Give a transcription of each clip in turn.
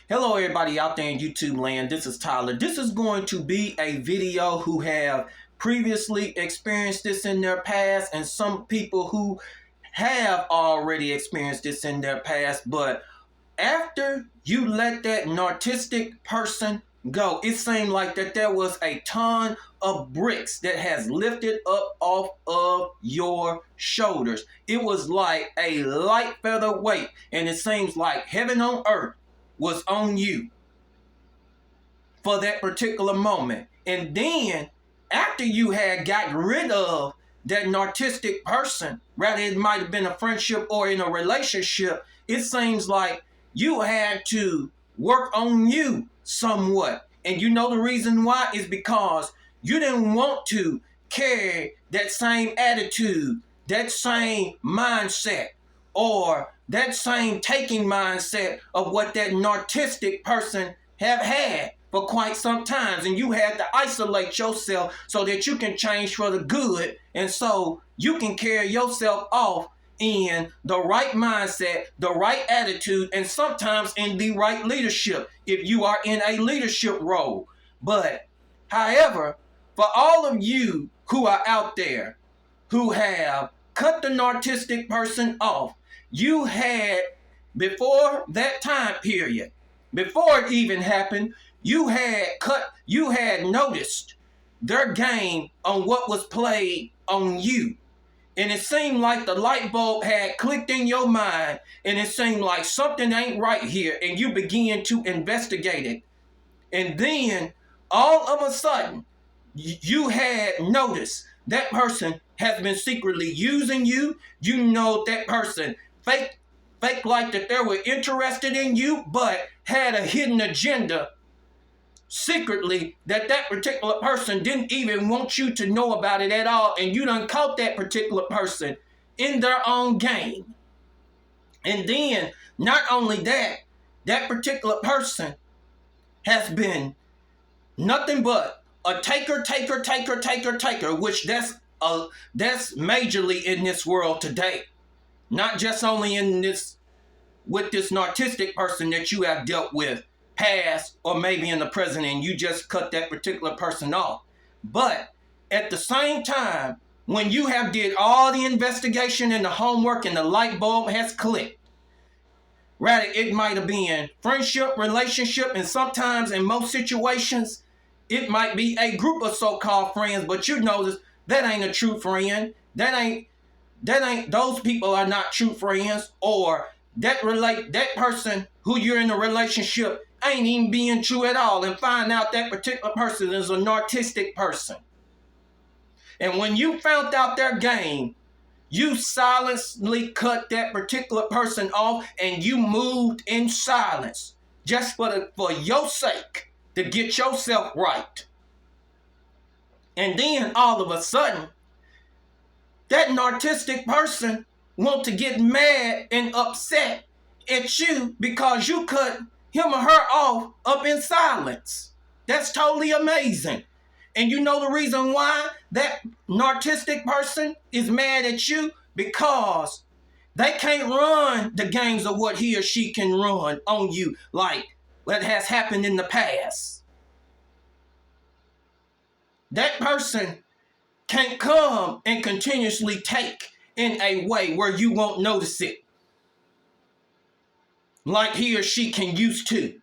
Hello everybody out there in YouTube land, this is Tyler. This is going to be a video who have previously experienced this in their past and some people who have already experienced this in their past, but after you let that narcissistic person go, it seemed like that there was a ton of bricks that has lifted up off of your shoulders. It was like a light feather weight, and it seems like heaven on earth was on you for that particular moment. And then after you had gotten rid of that narcissistic person, rather it might have been a friendship or in a relationship, it seems like you had to work on you somewhat. And you know the reason why is because you didn't want to carry that same attitude, that same mindset, or that same taking mindset of what that narcissistic person have had for quite some time. And you had to isolate yourself so that you can change for the good, and so you can carry yourself off in the right mindset, the right attitude, and sometimes in the right leadership if you are in a leadership role. But however, for all of you who are out there who have cut the narcissistic person off, you had, before that time period, before it even happened, you had noticed their game on what was played on you. And it seemed like the light bulb had clicked in your mind, and it seemed like something ain't right here, and you began to investigate it. And then all of a sudden, you had noticed that person has been secretly using you. You know that person fake like that they were interested in you, but had a hidden agenda secretly that particular person didn't even want you to know about it at all, and you done caught that particular person in their own game. And then not only that, that particular person has been nothing but a taker, which that's majorly in this world today. Not just only in this, with this narcissistic person that you have dealt with past or maybe in the present, and you just cut that particular person off. But at the same time, when you have did all the investigation and the homework and the light bulb has clicked, rather it might have been friendship, relationship, and sometimes in most situations, it might be a group of so-called friends, but you notice that ain't a true friend. That ain't those people are not true friends, or that person who you're in a relationship ain't even being true at all, and find out that particular person is a narcissistic person. And when you found out their game, you silently cut that particular person off, and you moved in silence just for your sake, to get yourself right. And then all of a sudden, that narcissistic person want to get mad and upset at you because you cut him or her off up in silence. That's totally amazing. And you know the reason why that narcissistic person is mad at you? Because they can't run the games of what he or she can run on you, like what has happened in the past. That person can't come and continuously take in a way where you won't notice it, like he or she can used to.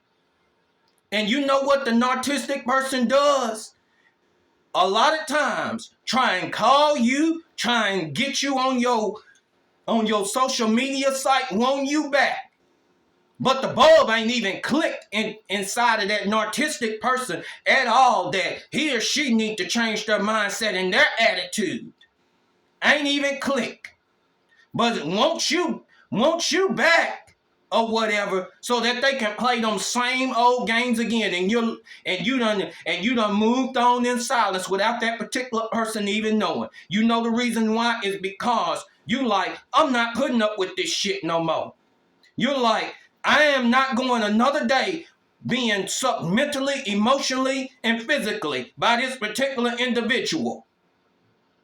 And you know what the narcissistic person does? A lot of times, try and call you, try and get you on your social media site, want you back. But the bulb ain't even clicked inside of that narcissistic person at all, that he or she need to change their mindset and their attitude. Ain't even click. But want you back or whatever, so that they can play them same old games again, and you done moved on in silence without that particular person even knowing. You know the reason why is because you like, I'm not putting up with this shit no more. You're like, I am not going another day being sucked mentally, emotionally, and physically by this particular individual.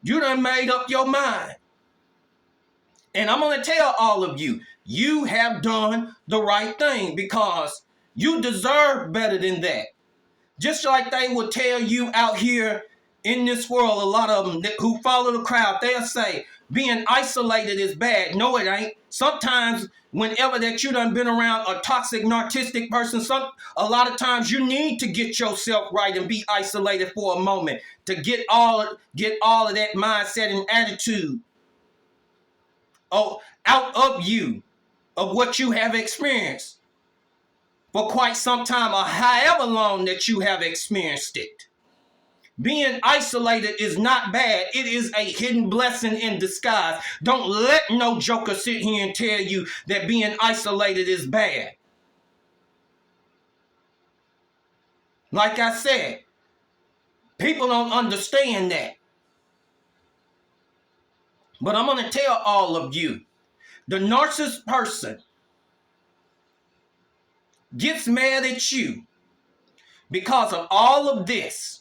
You done made up your mind. And I'm going to tell all of you, you have done the right thing, because You deserve better than that. Just like they will tell you out here in this world, a lot of them who follow the crowd, they'll say being isolated is bad. No, it ain't. Sometimes whenever that you done been around a toxic, narcissistic person, a lot of times you need to get yourself right and be isolated for a moment to get all of that mindset and attitude out of you, of what you have experienced for quite some time, or however long that you have experienced it. Being isolated is not bad. It is a hidden blessing in disguise. Don't let no joker sit here and tell you that being isolated is bad. Like I said, people don't understand that. But I'm going to tell all of you, the narcissist person gets mad at you because of all of this.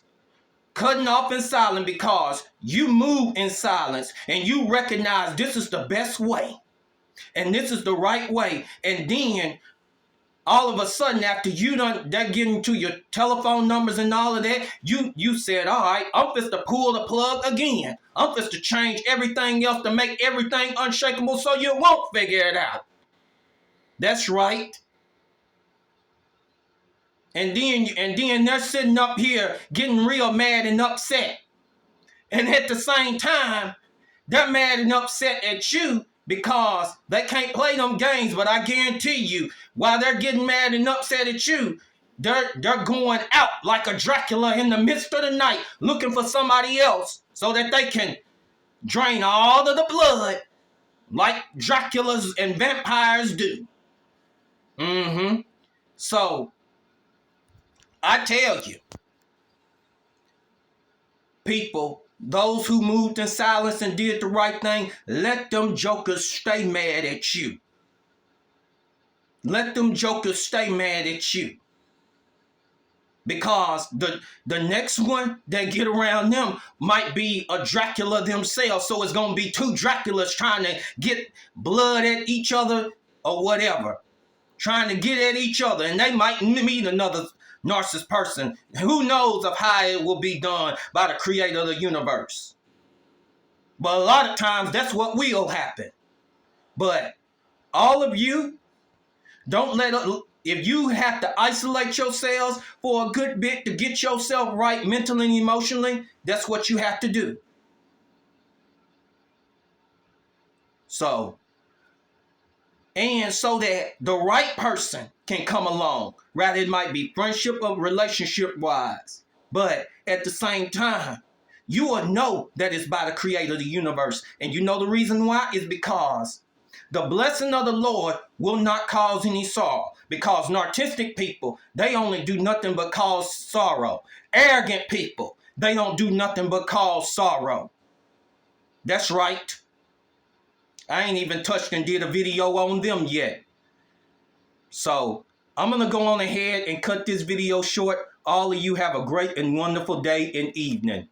Cutting off in silence because you move in silence and you recognize this is the best way and this is the right way. And then all of a sudden, after that getting to your telephone numbers and all of that, you said, all right, I'm just to pull the plug again. I'm just to change everything else to make everything unshakable so you won't figure it out. That's right. And then they're sitting up here getting real mad and upset. And at the same time, they're mad and upset at you because they can't play them games. But I guarantee you, while they're getting mad and upset at you, they're going out like a Dracula in the midst of the night looking for somebody else so that they can drain all of the blood like Draculas and vampires do. So I tell you, people, those who moved in silence and did the right thing, let them jokers stay mad at you. Let them jokers stay mad at you. Because the next one that get around them might be a Dracula themselves. So it's going to be two Draculas trying to get blood at each other or whatever. Trying to get at each other. And they might meet another narcissist person. Who knows of how it will be done by the creator of the universe. But a lot of times that's what will happen. But all of you, if you have to isolate yourselves for a good bit to get yourself right mentally and emotionally, that's what you have to do. So that the right person can come along. Rather, it might be friendship or relationship wise. But at the same time, you will know that it's by the creator of the universe. And you know the reason why is because the blessing of the Lord will not cause any sorrow. Because narcissistic people, they only do nothing but cause sorrow. Arrogant people, they don't do nothing but cause sorrow. That's right. I ain't even touched and did a video on them yet. So I'm going to go on ahead and cut this video short. All of you have a great and wonderful day and evening.